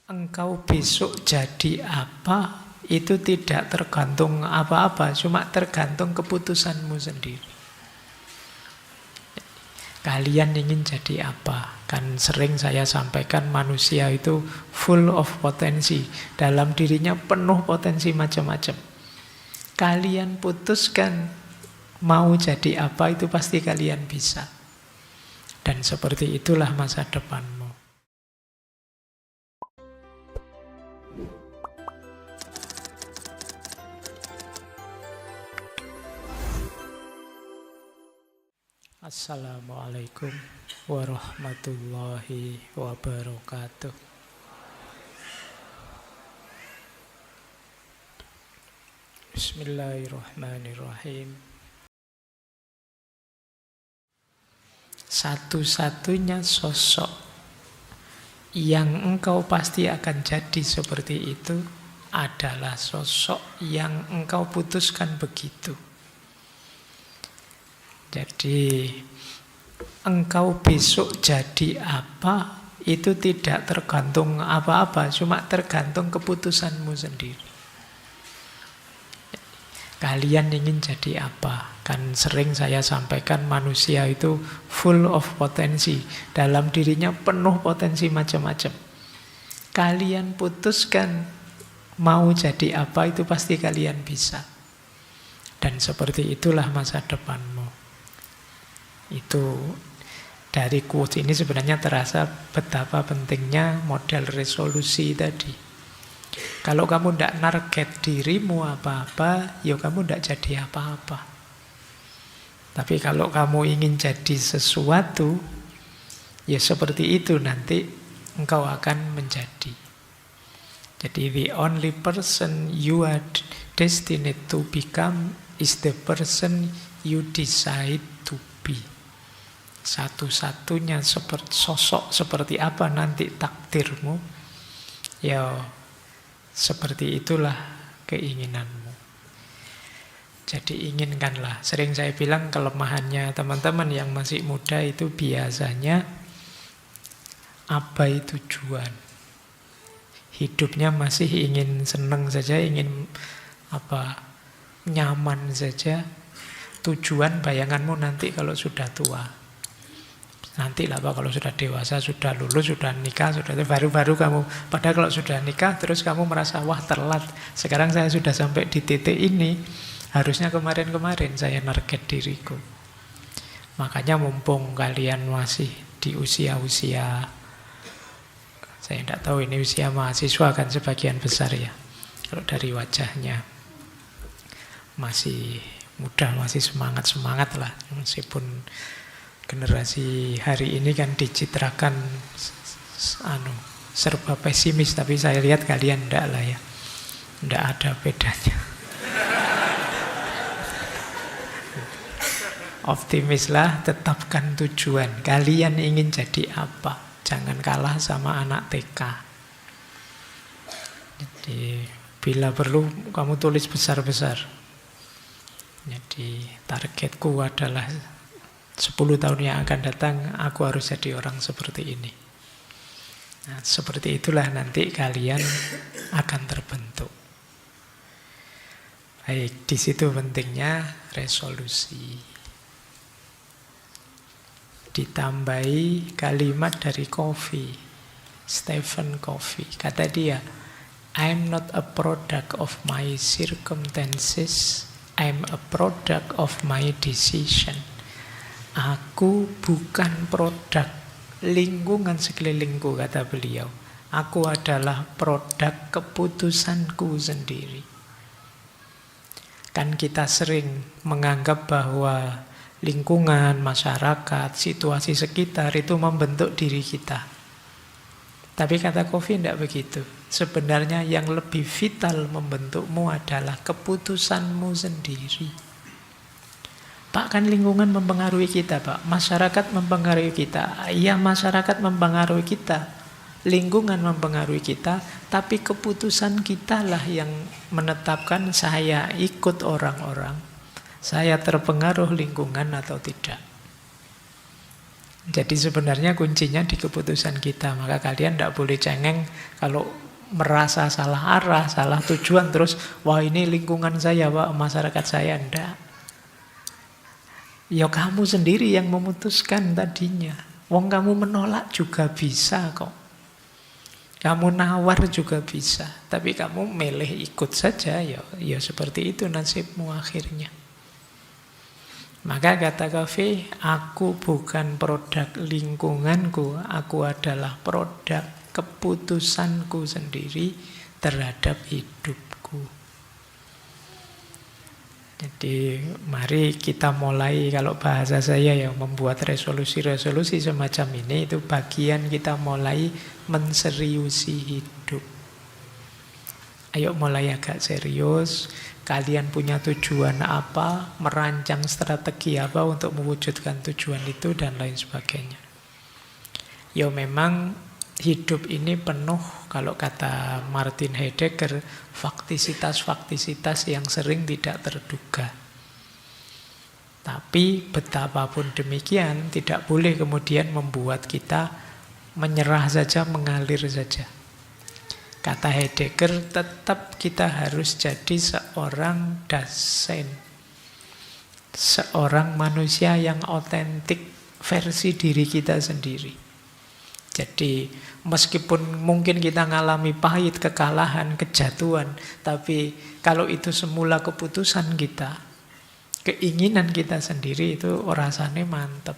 Engkau besok jadi apa, itu tidak tergantung apa-apa, cuma tergantung keputusanmu sendiri. Kalian ingin jadi apa? Kan sering saya sampaikan manusia itu full of potensi. Dalam dirinya penuh potensi macam-macam. Kalian putuskan mau jadi apa, itu pasti kalian bisa. Dan seperti itulah masa depanmu. Assalamualaikum warahmatullahi wabarakatuh. Bismillahirrahmanirrahim. Satu-satunya sosok yang engkau pasti akan jadi seperti itu adalah sosok yang engkau putuskan begitu. Jadi engkau besok jadi apa, itu tidak tergantung apa-apa, cuma tergantung keputusanmu sendiri. Kalian ingin jadi apa? Kan sering saya sampaikan manusia itu full of potensi. Dalam dirinya penuh potensi macam-macam. Kalian putuskan mau jadi apa, itu pasti kalian bisa. Dan seperti itulah masa depanmu. Itu dari quote ini sebenarnya terasa betapa pentingnya model resolusi tadi. Kalau kamu tidak target dirimu apa-apa, ya kamu tidak jadi apa-apa. Tapi kalau kamu ingin jadi sesuatu, ya seperti itu nanti engkau akan menjadi. Jadi the only person you are destined to become is the person you decide to be. Satu-satunya sosok seperti apa nanti takdirmu, ya seperti itulah keinginanmu. Jadi inginkanlah. Sering saya bilang kelemahannya teman-teman yang masih muda itu biasanya abai tujuan. Hidupnya masih ingin senang saja, ingin nyaman saja. Tujuan bayanganmu nanti kalau sudah tua. Nanti lah kalau sudah dewasa, sudah lulus, sudah nikah, sudah itu baru-baru kamu. Padahal kalau sudah nikah terus kamu merasa wah telat. Sekarang saya sudah sampai di titik ini. Harusnya kemarin-kemarin saya target diriku. Makanya mumpung kalian masih di usia-usia, saya tidak tahu ini usia mahasiswa kan sebagian besar ya. Kalau dari wajahnya masih muda, masih semangat-semangat lah. Meskipun generasi hari ini kan dicitrakan serba pesimis, tapi saya lihat kalian enggak lah ya. Enggak ada bedanya. Optimislah, tetapkan tujuan. Kalian ingin jadi apa? Jangan kalah sama anak TK. Jadi bila perlu kamu tulis besar-besar. Jadi targetku adalah 10 tahun yang akan datang, aku harus jadi orang seperti ini. Nah, seperti itulah nanti kalian akan terbentuk. Baik, di situ pentingnya resolusi. Ditambahi kalimat dari Covey, Stephen Covey. Kata dia, I'm not a product of my circumstances, I'm a product of my decision. Aku bukan produk lingkungan sekelilingku, kata beliau. Aku adalah produk keputusanku sendiri. Kan kita sering menganggap bahwa lingkungan, masyarakat, situasi sekitar itu membentuk diri kita. Tapi kata Covey tidak begitu. Sebenarnya yang lebih vital membentukmu adalah keputusanmu sendiri. Pak, kan lingkungan mempengaruhi kita, Pak. Masyarakat mempengaruhi kita. Iya, masyarakat mempengaruhi kita. Lingkungan mempengaruhi kita. Tapi keputusan kita lah yang menetapkan saya ikut orang-orang. Saya terpengaruh lingkungan atau tidak. Jadi sebenarnya kuncinya di keputusan kita. Maka kalian tidak boleh cengeng kalau merasa salah arah, salah tujuan, terus wah ini lingkungan saya, Pak, masyarakat saya. Tidak. Ya kamu sendiri yang memutuskan tadinya. Wong kamu menolak juga bisa kok. Kamu nawar juga bisa. Tapi kamu milih ikut saja, ya seperti itu nasibmu akhirnya. Maka kata Kafi, aku bukan produk lingkunganku, aku adalah produk keputusanku sendiri terhadap hidupku. Jadi mari kita mulai, kalau bahasa saya ya, membuat resolusi-resolusi semacam ini, itu bagian kita mulai menseriusi hidup. Ayo mulai agak serius, kalian punya tujuan apa, merancang strategi apa untuk mewujudkan tujuan itu, dan lain sebagainya. Ya memang hidup ini penuh, kalau kata Martin Heidegger, faktisitas-faktisitas yang sering tidak terduga. Tapi betapapun demikian, tidak boleh kemudian membuat kita menyerah saja, mengalir saja. Kata Heidegger, tetap kita harus jadi seorang Dasein, seorang manusia yang otentik versi diri kita sendiri. Jadi meskipun mungkin kita ngalami pahit, kekalahan, kejatuhan, tapi kalau itu semula keputusan kita, keinginan kita sendiri, itu rasanya mantep.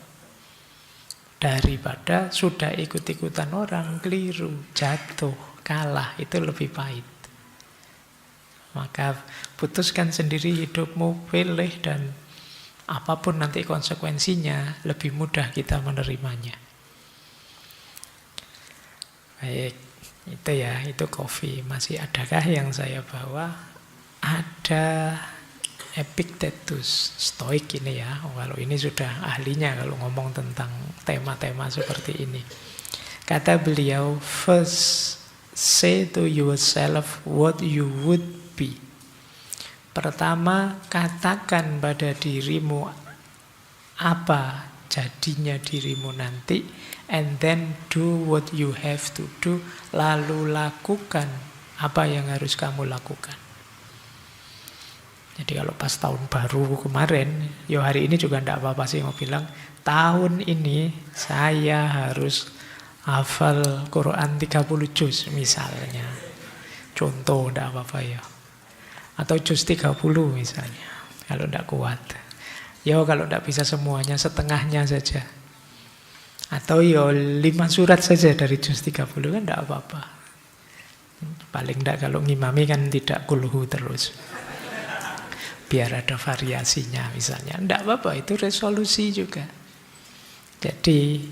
Daripada sudah ikut-ikutan orang, keliru, jatuh, kalah, itu lebih pahit. Maka putuskan sendiri hidupmu, pilih, dan apapun nanti konsekuensinya, lebih mudah kita menerimanya. Baik, itu ya, itu Coffee. Masih adakah yang saya bawa? Ada Epictetus, Stoik ini ya. Kalau ini sudah ahlinya kalau ngomong tentang tema-tema seperti ini. Kata beliau, first say to yourself what you would be. Pertama, katakan pada dirimu apa jadinya dirimu nanti, and then do what you have to do. Lalu lakukan apa yang harus kamu lakukan. Jadi kalau pas tahun baru kemarin, ya hari ini juga tidak apa-apa sih mau bilang, tahun ini saya harus hafal Quran 30 juz misalnya. Contoh, tidak apa-apa ya. Atau juz 30 misalnya, kalau tidak kuat. Ya kalau tidak bisa semuanya, setengahnya saja. Atau ya 5 surat saja dari juz 30 kan tidak apa-apa. Paling tidak kalau ngimami kan tidak kulhu terus. Biar ada variasinya misalnya. Tidak apa-apa, itu resolusi juga. Jadi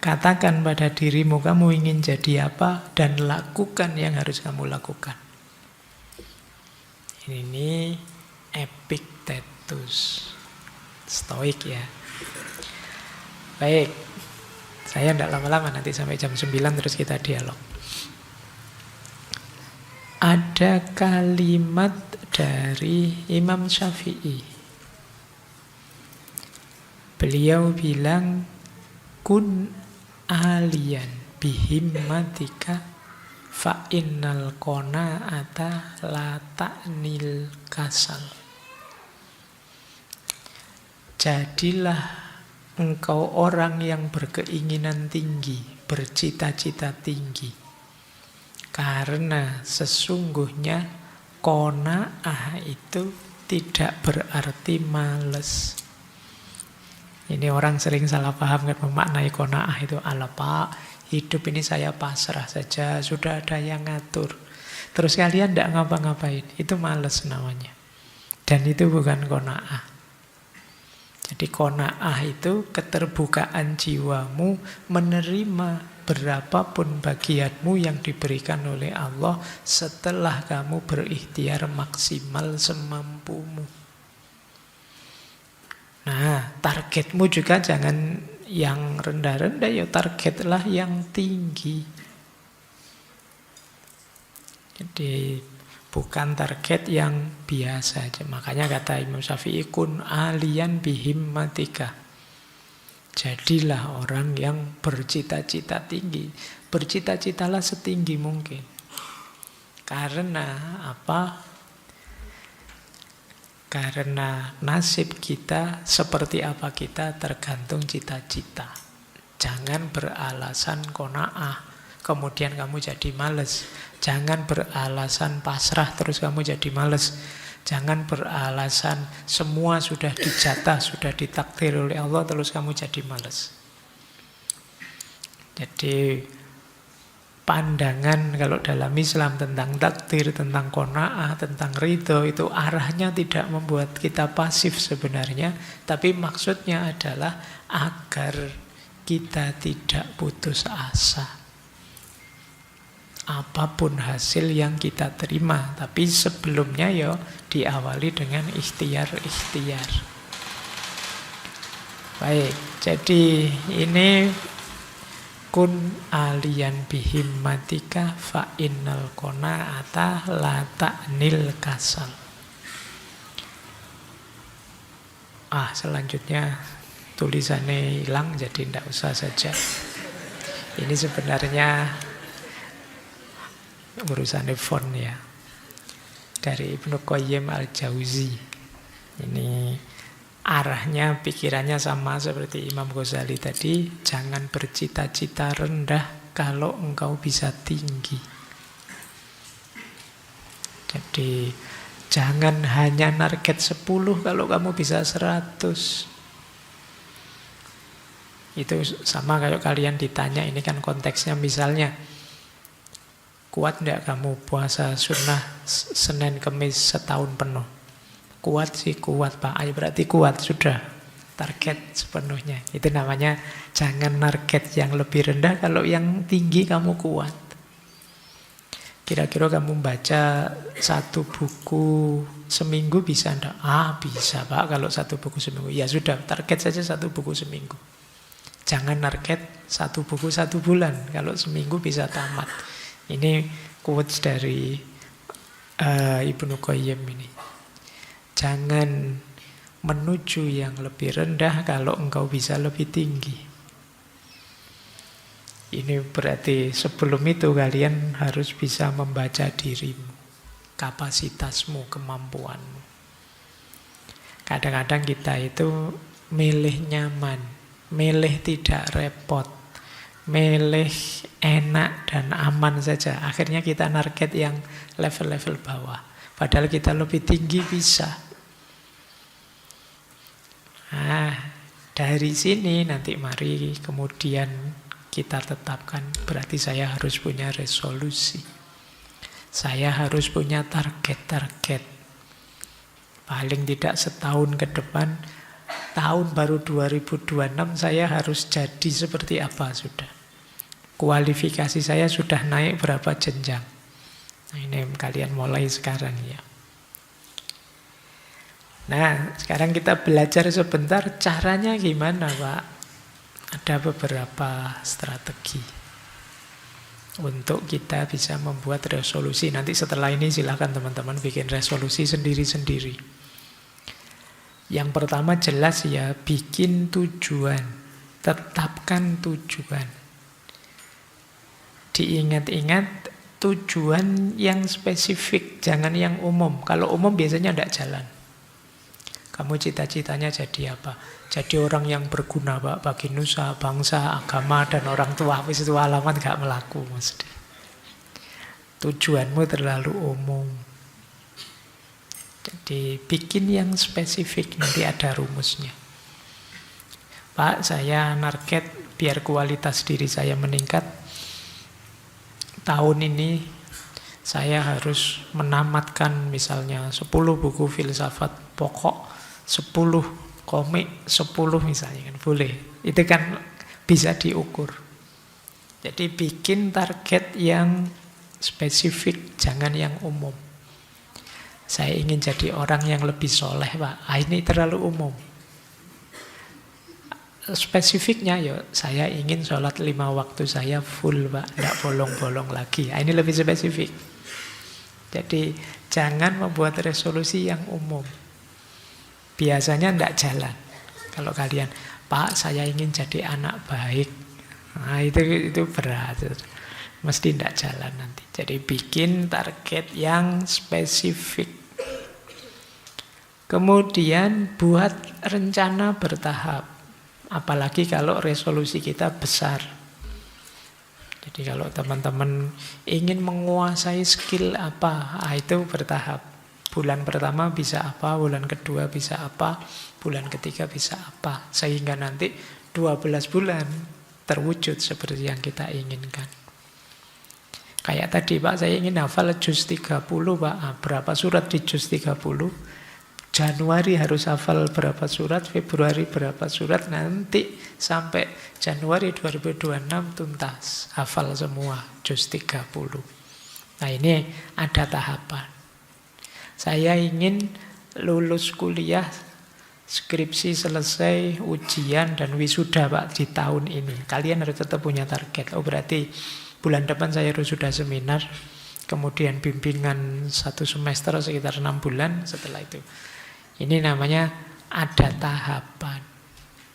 katakan pada dirimu kamu ingin jadi apa, dan lakukan yang harus kamu lakukan. Ini Epictetus, Stoik ya. Baik, saya tidak lama-lama, nanti sampai jam 9 terus kita dialog. Ada kalimat dari Imam Syafi'i. Beliau bilang, kun alian bihimmatika fa innal qanaata la ta'nil kasal. Jadilah engkau orang yang berkeinginan tinggi, bercita-cita tinggi. Karena sesungguhnya qanaah itu tidak berarti males. Ini orang sering salah paham kan, memaknai qanaah itu, ala Pak, hidup ini saya pasrah saja, sudah ada yang ngatur. Terus kalian tidak ngapa-ngapain, itu males namanya. Dan itu bukan qanaah. Jadi qanaah itu keterbukaan jiwamu menerima berapapun bagianmu yang diberikan oleh Allah setelah kamu berikhtiar maksimal semampumu. Nah, targetmu juga jangan yang rendah-rendah, ya targetlah yang tinggi. Jadi bukan target yang biasa aja. Makanya kata Imam Syafi'i, kun alian bihimmatika. Jadilah orang yang bercita-cita tinggi. Bercita-citalah setinggi mungkin. Karena apa? Karena nasib kita seperti apa kita tergantung cita-cita. Jangan beralasan qanaah, kemudian kamu jadi males. Jangan beralasan pasrah terus kamu jadi males. Jangan beralasan semua sudah dijatah, sudah ditakdir oleh Allah terus kamu jadi males. Jadi pandangan kalau dalam Islam tentang takdir, tentang qanaah, tentang ridho itu arahnya tidak membuat kita pasif sebenarnya, tapi maksudnya adalah agar kita tidak putus asa. Apapun hasil yang kita terima, tapi sebelumnya ya diawali dengan ikhtiar-ikhtiar. Baik, jadi ini kun alian bihimmatika fa innal qanaata la ta'nil kasal. Selanjutnya tulisannya hilang jadi tidak usah saja. Ini sebenarnya urusan font ya. Dari Ibnu Qayyim al-Jauzi. Ini arahnya, pikirannya sama seperti Imam Ghazali tadi. Jangan bercita-cita rendah kalau engkau bisa tinggi. Jadi jangan hanya target 10 kalau kamu bisa 100. Itu sama kayak kalian ditanya, ini kan konteksnya misalnya, kuat enggak kamu puasa sunnah Senin Kemis setahun penuh? Kuat sih, kuat Pak. Berarti kuat, sudah. Target sepenuhnya. Itu namanya jangan target yang lebih rendah kalau yang tinggi kamu kuat. Kira-kira kamu baca 1 buku seminggu bisa enggak? Bisa Pak kalau 1 buku seminggu. Ya sudah, target saja 1 buku seminggu. Jangan target 1 buku 1 bulan. Kalau seminggu bisa tamat. Ini quotes dari Ibnu Qayyim ini. Jangan menuju yang lebih rendah kalau engkau bisa lebih tinggi. Ini berarti sebelum itu kalian harus bisa membaca dirimu, kapasitasmu, kemampuanmu. Kadang-kadang kita itu milih nyaman, milih tidak repot, milih enak dan aman saja. Akhirnya kita target yang level-level bawah. Padahal kita lebih tinggi bisa. Dari sini nanti mari kemudian kita tetapkan. Berarti saya harus punya resolusi. Saya harus punya target-target. Paling tidak setahun ke depan, tahun baru 2026 saya harus jadi seperti apa sudah. Kualifikasi saya sudah naik berapa jenjang. Nah, ini kalian mulai sekarang ya. Nah, sekarang kita belajar sebentar caranya gimana Pak. Ada beberapa strategi untuk kita bisa membuat resolusi. Nanti setelah ini silakan teman-teman bikin resolusi sendiri-sendiri. Yang pertama jelas ya, bikin tujuan. Tetapkan tujuan. Diingat-ingat tujuan yang spesifik, jangan yang umum. Kalau umum biasanya tidak jalan. Kamu cita-citanya jadi apa? Jadi orang yang berguna Pak, bagi nusa, bangsa, agama, dan orang tua. Wis itu alamat gak melaku mesti. Tujuanmu terlalu umum. Jadi bikin yang spesifik, nanti ada rumusnya. Pak, saya target biar kualitas diri saya meningkat. Tahun ini saya harus menamatkan misalnya 10 buku filsafat pokok, 10 komik, 10 misalnya kan boleh. Itu kan bisa diukur. Jadi bikin target yang spesifik, jangan yang umum. Saya ingin jadi orang yang lebih soleh Pak. Ini terlalu umum. Spesifiknya ya saya ingin sholat 5 waktu saya full Pak, tidak bolong-bolong lagi. Ini lebih spesifik. Jadi jangan membuat resolusi yang umum. Biasanya tidak jalan. Kalau kalian, Pak, saya ingin jadi anak baik. Nah, itu berat. Mesti tidak jalan nanti. Jadi bikin target yang spesifik. Kemudian buat rencana bertahap. Apalagi kalau resolusi kita besar. Jadi kalau teman-teman ingin menguasai skill apa, itu bertahap. Bulan pertama bisa apa, bulan kedua bisa apa, bulan ketiga bisa apa. Sehingga nanti 12 bulan terwujud seperti yang kita inginkan. Kayak tadi Pak, saya ingin hafal juz 30 Pak. Berapa surat di juz 30? Januari harus hafal berapa surat, Februari berapa surat, nanti sampai Januari 2026 tuntas, hafal semua, juz 30. Nah ini ada tahapan. Saya ingin lulus kuliah, skripsi selesai, ujian dan wisuda Pak di tahun ini. Kalian harus tetap punya target. Oh berarti bulan depan saya harus sudah seminar, kemudian bimbingan 1 semester sekitar 6 bulan setelah itu. Ini namanya ada tahapan.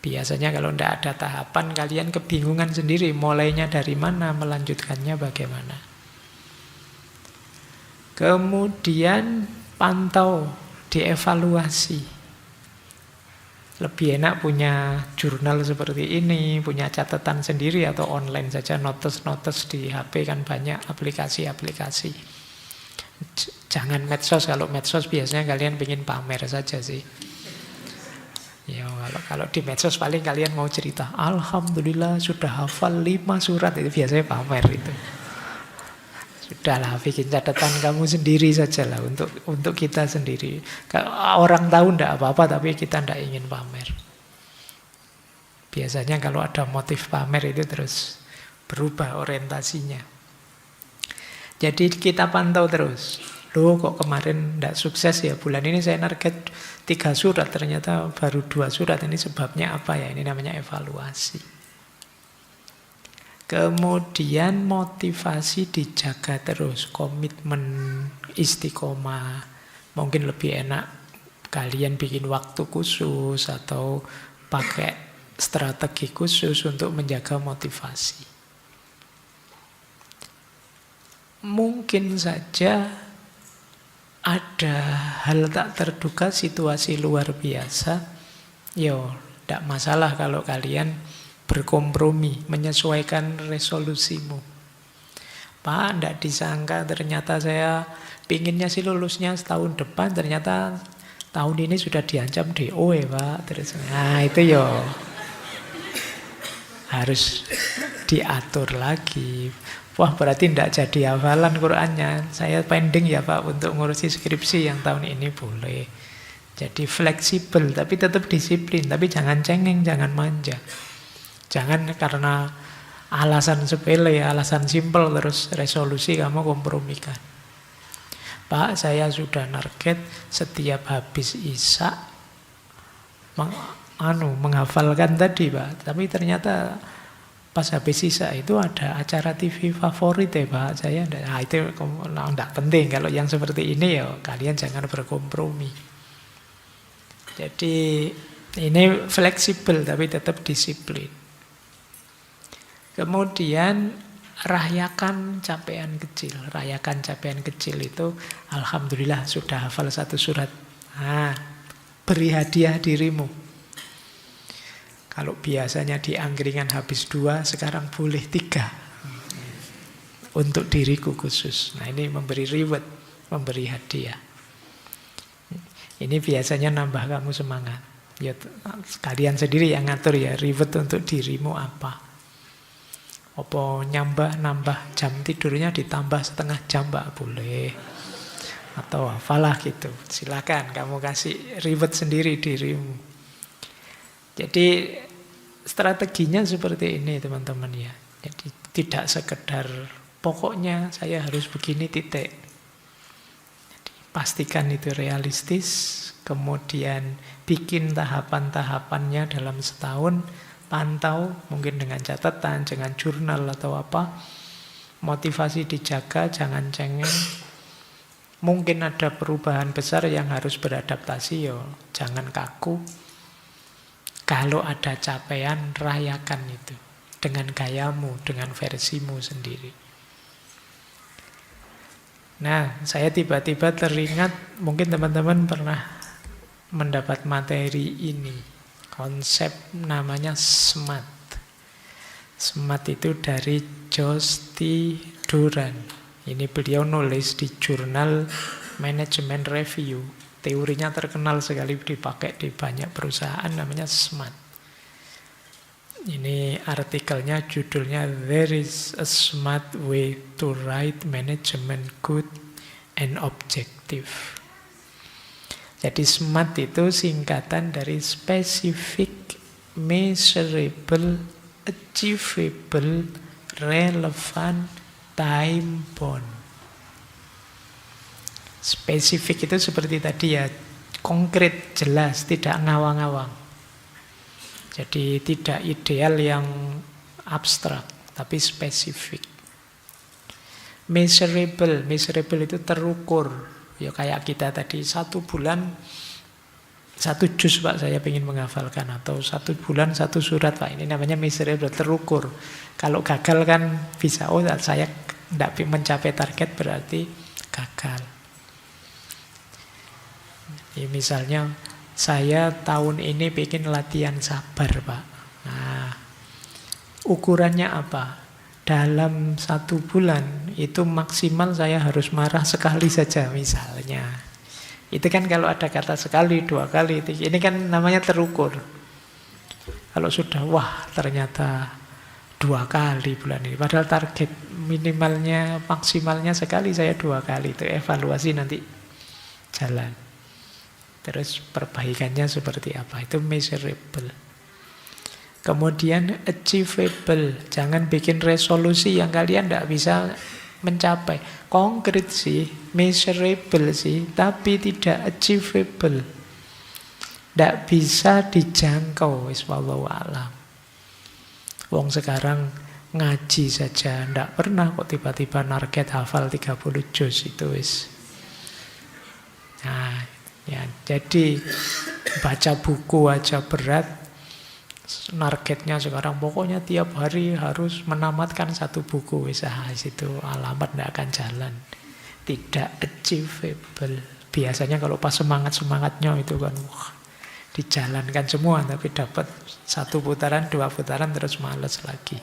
Biasanya kalau tidak ada tahapan, kalian kebingungan sendiri. Mulainya dari mana, melanjutkannya bagaimana. Kemudian pantau, dievaluasi. Lebih enak punya jurnal seperti ini, punya catatan sendiri atau online saja, notes-notes di HP kan banyak aplikasi-aplikasi. Jangan medsos, kalau medsos biasanya kalian pengen pamer saja sih. Ya, kalau di medsos paling kalian mau cerita, alhamdulillah sudah hafal 5 surat, itu biasanya pamer itu. Sudahlah, bikin catatan kamu sendiri sajalah untuk kita sendiri. Orang tahu ndak apa-apa, tapi kita ndak ingin pamer. Biasanya kalau ada motif pamer itu terus berubah orientasinya. Jadi kita pantau terus. Loh kok kemarin tidak sukses ya, bulan ini saya target 3 surat, ternyata baru 2 surat, ini sebabnya apa ya? Ini namanya evaluasi. Kemudian motivasi dijaga terus, komitmen, istiqomah. Mungkin lebih enak kalian bikin waktu khusus atau pakai strategi khusus untuk menjaga motivasi. Mungkin saja ada hal tak terduga, situasi luar biasa. Tidak masalah kalau kalian berkompromi, menyesuaikan resolusimu. Pak, tidak disangka ternyata saya pinginnya sih lulusnya setahun depan, ternyata tahun ini sudah diancam DO ya Pak. Terus, nah itu harus diatur lagi. Wah berarti tidak jadi hafalan Qur'annya. Saya pending ya Pak untuk ngurusi skripsi yang tahun ini, boleh. Jadi fleksibel tapi tetap disiplin. Tapi jangan cengeng, jangan manja. Jangan karena alasan sepele, alasan simpel terus resolusi kamu kompromikan. Pak saya sudah target setiap habis Isya menghafalkan tadi Pak. Tapi ternyata pas habis sisa itu ada acara TV favorit ya Pak. Saya itu tidak penting. Kalau yang seperti ini ya kalian jangan berkompromi. Jadi ini fleksibel tapi tetap disiplin. Kemudian rayakan capaian kecil. Rayakan capaian kecil itu alhamdulillah sudah hafal 1 surat. Beri hadiah dirimu. Kalau biasanya di angkringan habis 2, sekarang boleh 3. Untuk diriku khusus. Nah ini memberi reward, memberi hadiah. Ini biasanya nambah kamu semangat. Ya, kalian sendiri yang ngatur ya, reward untuk dirimu apa. Apa nambah jam tidurnya ditambah setengah jam Pak, boleh. Atau apalah gitu. Silakan kamu kasih reward sendiri dirimu. Jadi strateginya seperti ini teman-teman ya. Jadi tidak sekedar pokoknya saya harus begini titik. Jadi, pastikan itu realistis, kemudian bikin tahapan-tahapannya dalam setahun, pantau mungkin dengan catatan, dengan jurnal atau apa. Motivasi dijaga, jangan cengeng. Mungkin ada perubahan besar yang harus beradaptasi, jangan kaku. Kalau ada capaian, rayakan itu. Dengan gayamu, dengan versimu sendiri. Nah, saya tiba-tiba teringat, mungkin teman-teman pernah mendapat materi ini. Konsep namanya SMART. SMART itu dari Josh T. Duran. Ini beliau nulis di jurnal Management Review. Teorinya terkenal sekali, dipakai di banyak perusahaan, namanya SMART. Ini artikelnya, judulnya There is a Smart Way to Write Management Good and Objective. Jadi SMART itu singkatan dari Specific, Measurable, Achievable, Relevant, Time Bound. Spesifik itu seperti tadi ya, konkret, jelas, tidak ngawang-ngawang. Jadi tidak ideal yang abstrak, tapi spesifik. Measurable, measurable itu terukur. Ya kayak kita tadi, 1 bulan 1 juz Pak saya ingin menghafalkan, atau 1 bulan 1 surat Pak. Ini namanya measurable, terukur. Kalau gagal kan bisa, oh saya tidak mencapai target berarti gagal. Ya, misalnya saya tahun ini bikin latihan sabar Pak. Nah, ukurannya apa? Dalam 1 bulan itu maksimal saya harus marah sekali saja misalnya. Itu kan kalau ada kata sekali, 2 kali, ini kan namanya terukur. Kalau sudah, wah ternyata 2 kali bulan ini. Padahal target minimalnya, maksimalnya sekali, saya 2 kali. Itu evaluasi nanti jalan. Terus perbaikannya seperti apa? Itu measurable. Kemudian achievable. Jangan bikin resolusi yang kalian tidak bisa mencapai. Konkret sih, measurable sih, tapi tidak achievable. Tidak bisa dijangkau. Wallahu a'lam. Wong sekarang ngaji saja tidak pernah kok tiba-tiba target hafal 30 juz itu wis. Nah, ya, jadi baca buku aja berat. Targetnya sekarang pokoknya tiap hari harus menamatkan 1 buku. Itu alamat tidak akan jalan. Tidak achievable. Biasanya kalau pas semangat-semangatnya itu kan wah, dijalankan semua, tapi dapat 1 putaran, 2 putaran terus males lagi.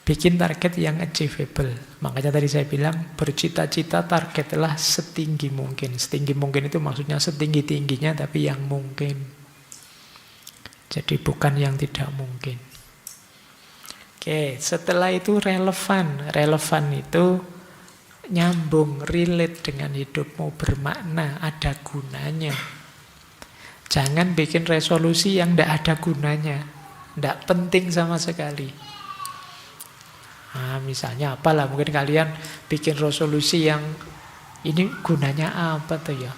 Bikin target yang achievable. Makanya tadi saya bilang bercita-cita targetlah setinggi mungkin. Setinggi mungkin itu maksudnya setinggi-tingginya tapi yang mungkin. Jadi bukan yang tidak mungkin. Oke, setelah itu relevan. Relevan itu nyambung, relate dengan hidupmu, bermakna, ada gunanya. Jangan bikin resolusi yang tidak ada gunanya. Tidak penting sama sekali. Nah, misalnya apalah, mungkin kalian bikin resolusi yang ini gunanya apa tuh ya?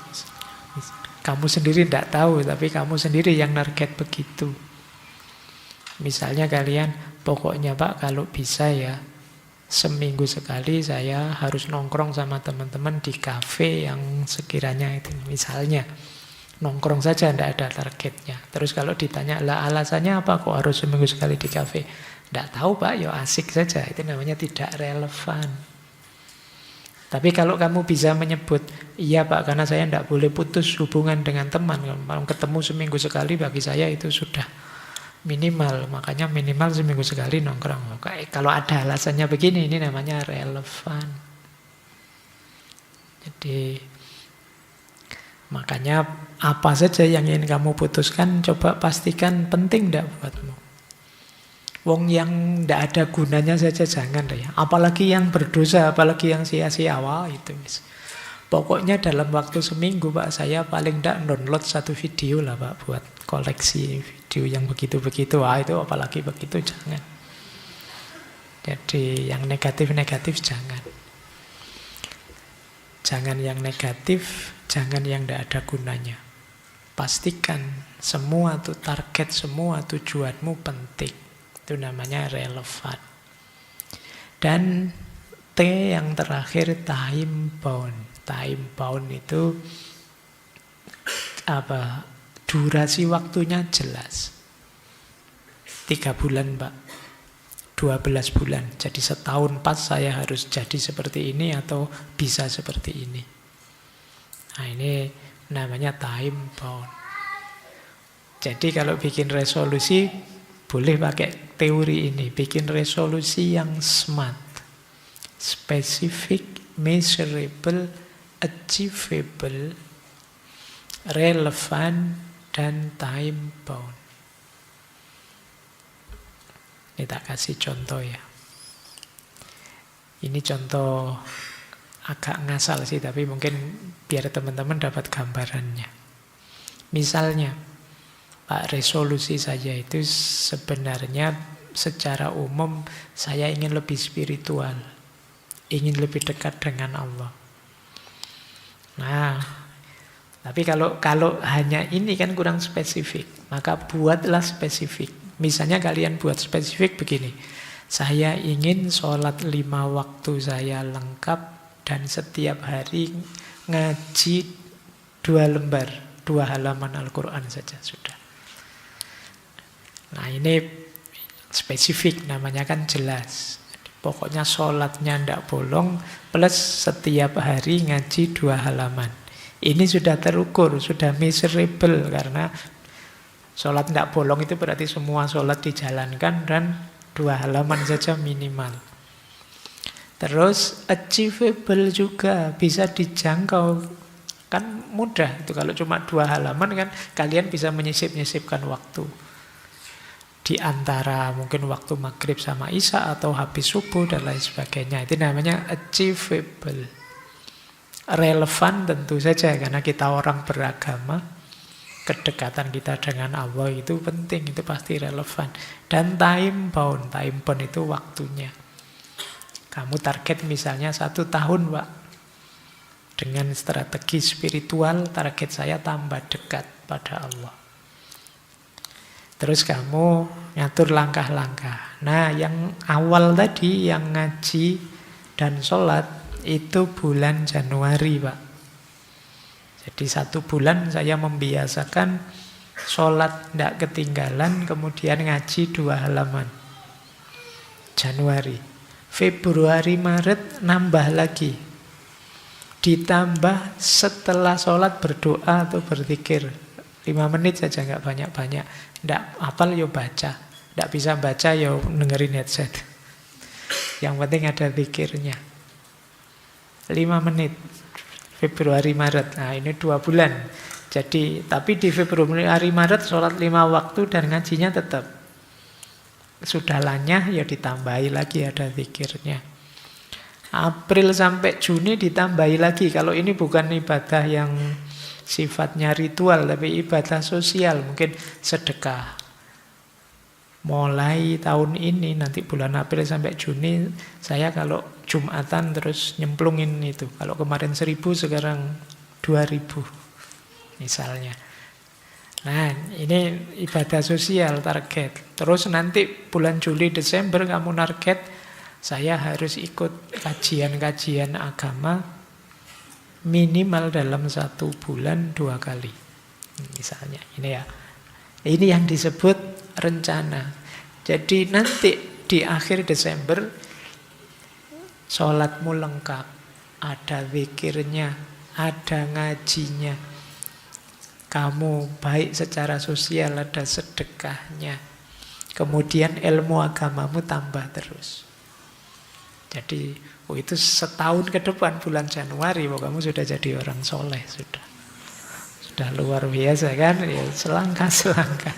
Kamu sendiri tidak tahu, tapi kamu sendiri yang target begitu. Misalnya kalian, pokoknya Pak kalau bisa ya, seminggu sekali saya harus nongkrong sama teman-teman di kafe yang sekiranya itu. Misalnya, nongkrong saja, tidak ada targetnya. Terus kalau ditanya, lah alasannya apa kok harus seminggu sekali di kafe? Tidak tahu Pak, ya asik saja. Itu namanya tidak relevan. Tapi kalau kamu bisa menyebut, iya Pak, karena saya tidak boleh putus hubungan dengan teman. Kalau ketemu seminggu sekali bagi saya itu sudah minimal. Makanya minimal seminggu sekali nongkrong. Kalau ada alasannya begini, ini namanya relevan. Jadi makanya apa saja yang ingin kamu putuskan, coba pastikan penting tidak buatmu. Wong yang tidak ada gunanya saja jangan ya. Apalagi yang berdosa, apalagi yang sia-sia, wah itu. Pokoknya dalam waktu seminggu Pak, saya paling tidak download 1 video lah Pak, buat koleksi video yang begitu-begitu. Wah itu apalagi begitu jangan. Jadi yang negatif-negatif jangan. Jangan yang negatif, jangan yang tidak ada gunanya. Pastikan semua tuh target, semua tujuanmu penting. Itu namanya relevan. Dan T yang terakhir time bound. Time bound itu apa? Durasi waktunya jelas. 3 bulan, Pak. 12 bulan. Jadi setahun pas saya harus jadi seperti ini atau bisa seperti ini. Nah, ini namanya time bound. Jadi kalau bikin resolusi, boleh pakai teori ini. Bikin resolusi yang SMART. Specific, measurable, achievable, relevant, dan time bound. Ini tak kasih contoh ya. Ini contoh agak ngasal sih, tapi mungkin biar teman-teman dapat gambarannya. Misalnya, Pak, resolusi saya itu sebenarnya secara umum saya ingin lebih spiritual, ingin lebih dekat dengan Allah. Nah, tapi kalau hanya ini kan kurang spesifik, maka buatlah spesifik. Misalnya kalian buat spesifik begini, saya ingin sholat 5 waktu saya lengkap dan setiap hari ngaji 2 lembar, 2 halaman Al-Quran saja sudah. Nah ini spesifik, namanya kan jelas. Pokoknya sholatnya ndak bolong plus setiap hari ngaji 2 halaman. Ini sudah terukur, sudah measurable karena sholat tidak bolong itu berarti semua sholat dijalankan dan 2 halaman saja minimal. Terus achievable juga, bisa dijangkau. Kan mudah itu kalau cuma 2 halaman kan kalian bisa menyisip-nyisipkan waktu. Di antara mungkin waktu maghrib sama isya atau habis subuh dan lain sebagainya. Itu namanya achievable. Relevan tentu saja karena kita orang beragama. Kedekatan kita dengan Allah itu penting, itu pasti relevan. Dan time bound itu waktunya. Kamu target misalnya 1 tahun, Pak. Dengan strategi spiritual, target saya tambah dekat pada Allah. Terus kamu ngatur langkah-langkah. Nah, yang awal tadi, yang ngaji dan sholat, itu bulan Januari, Pak. Jadi 1 bulan saya membiasakan sholat tidak ketinggalan, kemudian ngaji 2 halaman. Januari. Februari, Maret nambah lagi. Ditambah setelah sholat berdoa atau berzikir. 5 menit saja, nggak banyak-banyak. Tidak hafal ya baca. Tidak bisa baca ya dengerin headset. Yang penting ada zikirnya. 5 menit. Februari, Maret. Nah ini 2 bulan. Jadi, tapi di Februari, Maret sholat 5 waktu dan ngajinya tetap. Sudah lanyah ya ditambahi lagi ada zikirnya. April sampai Juni ditambahi lagi. Kalau ini bukan ibadah yang sifatnya ritual, tapi ibadah sosial. Mungkin sedekah. Mulai tahun ini, nanti bulan April sampai Juni, saya kalau Jumatan terus nyemplungin itu. Kalau kemarin 1.000, sekarang 2.000 misalnya. Nah, ini ibadah sosial target. Terus nanti bulan Juli, Desember kamu target, saya harus ikut kajian-kajian agama minimal dalam 1 bulan 2 kali. Misalnya, ini ya. Ini yang disebut rencana. Jadi nanti di akhir Desember sholatmu lengkap, ada zikirnya, ada ngajinya. Kamu baik secara sosial, ada sedekahnya. Kemudian ilmu agamamu tambah terus. Jadi itu setahun ke depan bulan Januari, kamu sudah jadi orang soleh sudah luar biasa kan? Ya, selangkah-selangkah.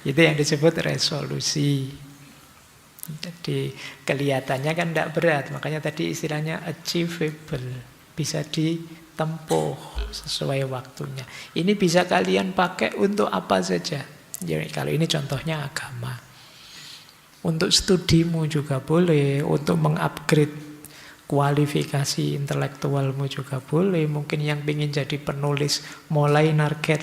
Itu yang disebut resolusi. Jadi kelihatannya kan tidak berat, makanya tadi istilahnya achievable, bisa ditempuh sesuai waktunya. Ini bisa kalian pakai untuk apa saja. Jadi kalau ini contohnya agama. Untuk studimu juga boleh, untuk mengupgrade kualifikasi intelektualmu juga boleh. Mungkin yang ingin jadi penulis mulai target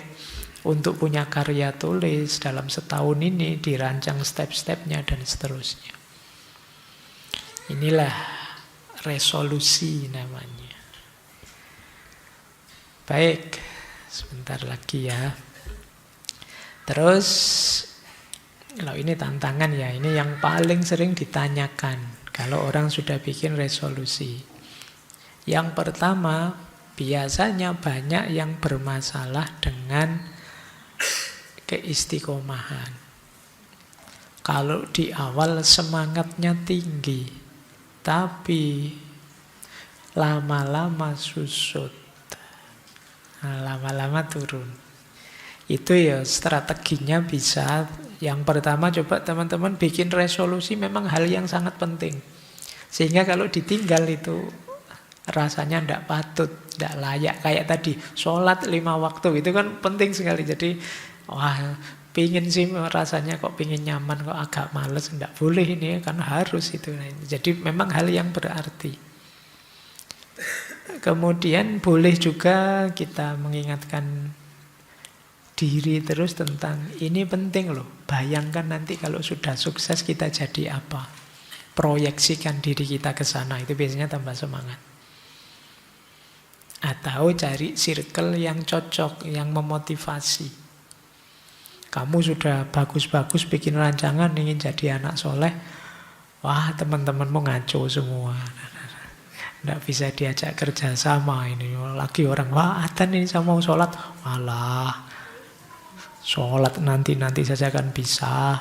untuk punya karya tulis dalam setahun ini, dirancang step-stepnya dan seterusnya. Inilah resolusi namanya. Baik, sebentar lagi ya. Terus, kalau ini tantangan ya, ini yang paling sering ditanyakan kalau orang sudah bikin resolusi. Yang pertama, biasanya banyak yang bermasalah dengan keistiqomahan. Kalau di awal semangatnya tinggi, tapi lama-lama susut, lama-lama turun. Itu ya strateginya bisa. Yang pertama coba teman-teman bikin resolusi memang hal yang sangat penting. Sehingga kalau ditinggal itu rasanya tidak patut, tidak layak. Kayak tadi, sholat 5 waktu itu kan penting sekali. Jadi, wah pingin sih rasanya kok pingin nyaman, kok agak males. Tidak boleh ini, kan harus itu. Jadi memang hal yang berarti. Kemudian boleh juga kita mengingatkan diri terus tentang ini penting loh. Bayangkan nanti kalau sudah sukses kita jadi apa. Proyeksikan diri kita ke sana, itu biasanya tambah semangat. Atau cari circle yang cocok, yang memotivasi. Kamu sudah bagus-bagus bikin rancangan ingin jadi anak soleh, wah teman-temanmu ngaco semua. Tidak bisa diajak kerja sama ini. Lagi orang, wah adzan ini saya mau sholat. Malah sholat nanti saja kan bisa.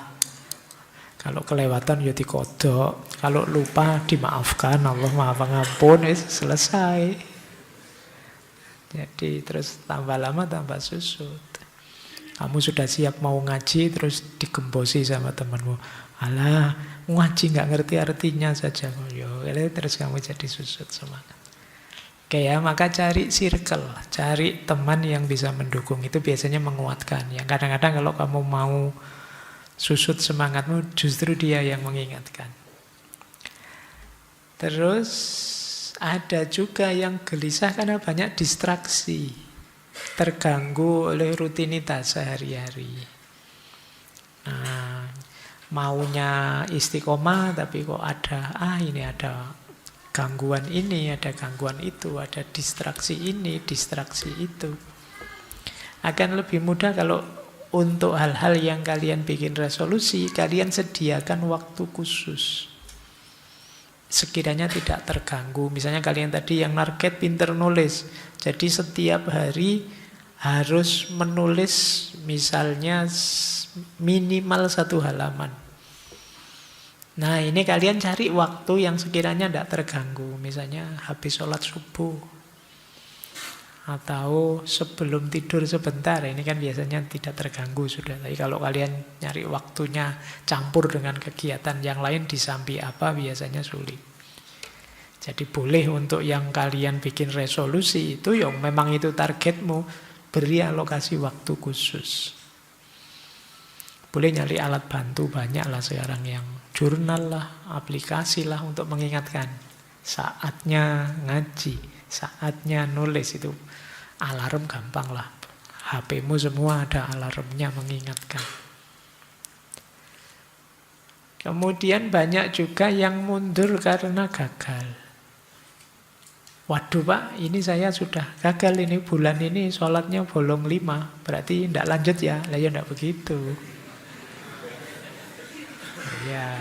Kalau kelewatan ya dikodok. Kalau lupa dimaafkan, Allah maaf pengampun, selesai. Jadi terus tambah lama tambah susut. Kamu sudah siap mau ngaji, terus digembosi sama temanmu. Alah, ngaji nggak ngerti artinya saja. Yo, terus kamu jadi susut semangat. Oke ya, maka cari circle, cari teman yang bisa mendukung. Itu biasanya menguatkan. Yang kadang-kadang kalau kamu mau susut semangatmu, justru dia yang mengingatkan. Terus ada juga yang gelisah karena banyak distraksi, terganggu oleh rutinitas sehari-hari. Nah, maunya istiqomah tapi kok ada ini ada gangguan ini, ada gangguan itu, ada distraksi ini, distraksi itu. Akan lebih mudah kalau untuk hal-hal yang kalian bikin resolusi, kalian sediakan waktu khusus. Sekiranya tidak terganggu. Misalnya kalian tadi yang target pinter nulis. Jadi setiap hari harus menulis misalnya minimal 1 halaman. Nah ini kalian cari waktu yang sekiranya tidak terganggu. Misalnya habis sholat subuh. Atau sebelum tidur sebentar. Ini kan biasanya tidak terganggu sudah. Tapi kalau kalian nyari waktunya campur dengan kegiatan yang lain di samping apa biasanya sulit. Jadi boleh untuk yang kalian bikin resolusi itu yang memang itu targetmu, beri alokasi waktu khusus. Boleh nyari alat bantu banyak lah sekarang yang jurnal lah, aplikasi lah untuk mengingatkan. Saatnya ngaji, saatnya nulis itu alarm gampang lah. HP-mu semua ada alarmnya mengingatkan. Kemudian banyak juga yang mundur karena gagal. Waduh Pak, ini saya sudah gagal ini bulan ini sholatnya bolong 5. Berarti tidak lanjut ya? Lah ya tidak begitu. Ya.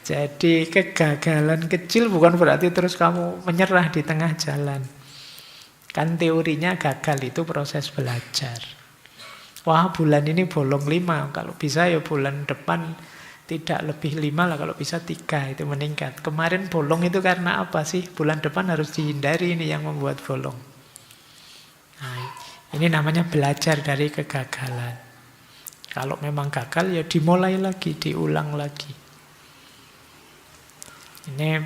Jadi kegagalan kecil bukan berarti terus kamu menyerah di tengah jalan. Kan teorinya gagal itu proses belajar. Wah bulan ini bolong 5. Kalau bisa ya bulan depan tidak lebih 5 lah, kalau bisa 3 itu meningkat. Kemarin bolong itu karena apa sih? Bulan depan harus dihindari ini yang membuat bolong. Nah, ini namanya belajar dari kegagalan. Kalau memang gagal ya dimulai lagi, diulang lagi. Ini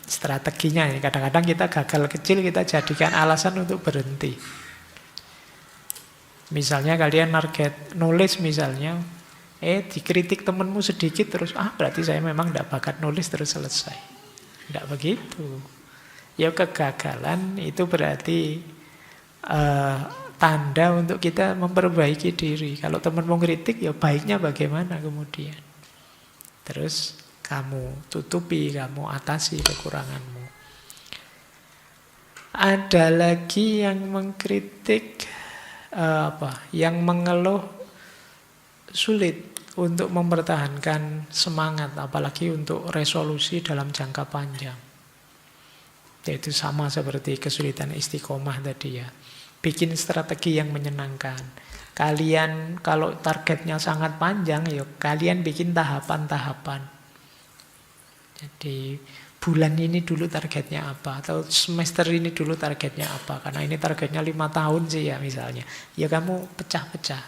strateginya. Kadang-kadang kita gagal kecil kita jadikan alasan untuk berhenti. Misalnya kalian target nulis misalnya, dikritik temenmu sedikit terus, berarti saya memang tidak bakat nulis terus selesai. Tidak begitu. Ya kegagalan itu berarti tanda untuk kita memperbaiki diri. Kalau temenmu kritik, ya baiknya bagaimana kemudian. Terus kamu tutupi, kamu atasi kekuranganmu. Ada lagi yang mengkritik, yang mengeluh sulit untuk mempertahankan semangat, apalagi untuk resolusi dalam jangka panjang. Yaitu sama seperti kesulitan istiqomah tadi ya. Bikin strategi yang menyenangkan. Kalian kalau targetnya sangat panjang, ya kalian bikin tahapan-tahapan. Jadi bulan ini dulu targetnya apa, atau semester ini dulu targetnya apa. Karena ini targetnya 5 tahun sih ya misalnya. Ya kamu pecah-pecah.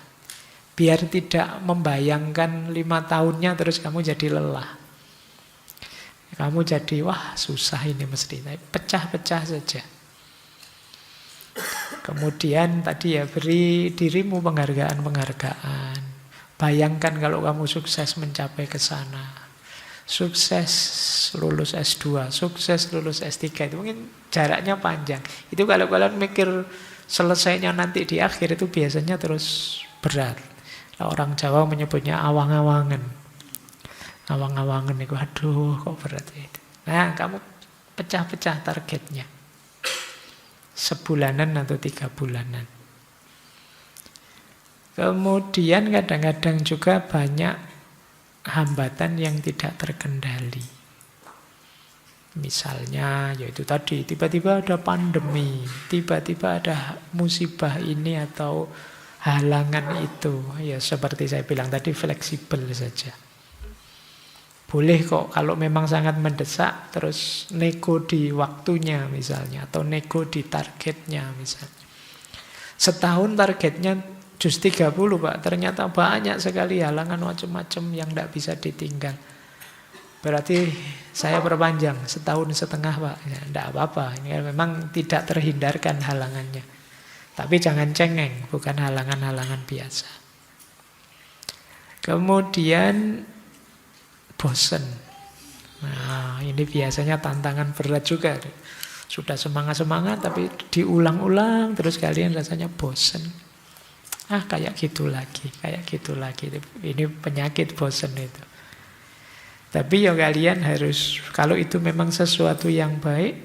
Biar tidak membayangkan 5 tahunnya terus kamu jadi lelah. Kamu jadi, wah susah ini mesti. Pecah-pecah saja. Kemudian tadi ya, beri dirimu penghargaan-penghargaan. Bayangkan kalau kamu sukses mencapai ke sana. Sukses lulus S2, sukses lulus S3. Itu mungkin jaraknya panjang. Itu kalau kalian mikir selesainya nanti di akhir, itu biasanya terus berat. Orang Jawa menyebutnya awang-awangan. Awang-awangan itu, aduh kok berat itu. Nah, kamu pecah-pecah targetnya. Sebulanan atau 3 bulanan. Kemudian kadang-kadang juga banyak hambatan yang tidak terkendali. Misalnya, yaitu tadi, tiba-tiba ada pandemi, tiba-tiba ada musibah ini atau halangan itu. Ya seperti saya bilang tadi, fleksibel saja. Boleh kok kalau memang sangat mendesak, terus nego di waktunya misalnya, atau nego di targetnya misalnya. Setahun targetnya jus 30 Pak, ternyata banyak sekali halangan macam-macam yang tidak bisa ditinggal. Berarti saya perpanjang setahun setengah Pak. Ya, tidak apa-apa, ini memang tidak terhindarkan halangannya. Tapi jangan cengeng, bukan halangan-halangan biasa. Kemudian bosen. Nah, ini biasanya tantangan berat juga. Sudah semangat-semangat tapi diulang-ulang terus kalian rasanya bosen. Kayak gitu lagi, kayak gitu lagi. Ini penyakit bosen itu. Tapi ya kalian harus, kalau itu memang sesuatu yang baik,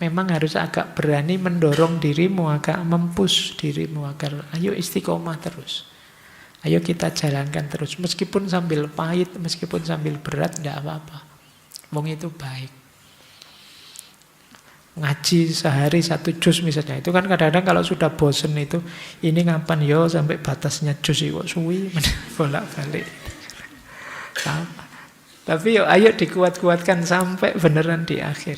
memang harus agak berani mendorong dirimu, agak mempush dirimu agar ayo istiqomah terus. Ayo kita jalankan terus. Meskipun sambil pahit, meskipun sambil berat, tidak apa-apa. Wong itu baik. Ngaji sehari 1 juz misalnya. Itu kan kadang-kadang kalau sudah bosen itu, ini ngapain yo sampai batasnya juz kok suwi, bolak-balik. Tapi yo ayo dikuat-kuatkan sampai beneran di akhir.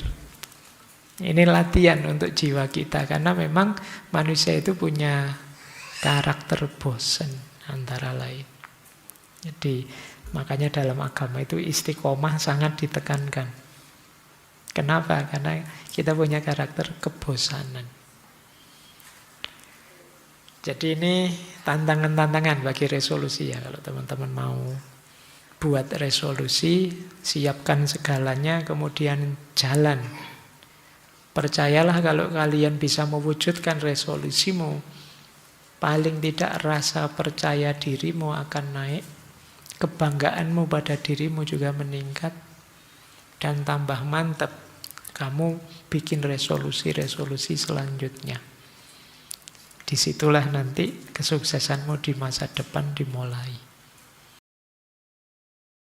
Ini latihan untuk jiwa kita, karena memang manusia itu punya karakter bosan antara lain. Jadi makanya dalam agama itu istiqomah sangat ditekankan. Kenapa? Karena kita punya karakter kebosanan. Jadi ini tantangan-tantangan bagi resolusi ya. Kalau teman-teman mau buat resolusi, siapkan segalanya, kemudian jalan. Percayalah kalau kalian bisa mewujudkan resolusimu, paling tidak rasa percaya dirimu akan naik, kebanggaanmu pada dirimu juga meningkat, dan tambah mantap kamu bikin resolusi-resolusi selanjutnya. Disitulah nanti kesuksesanmu di masa depan dimulai.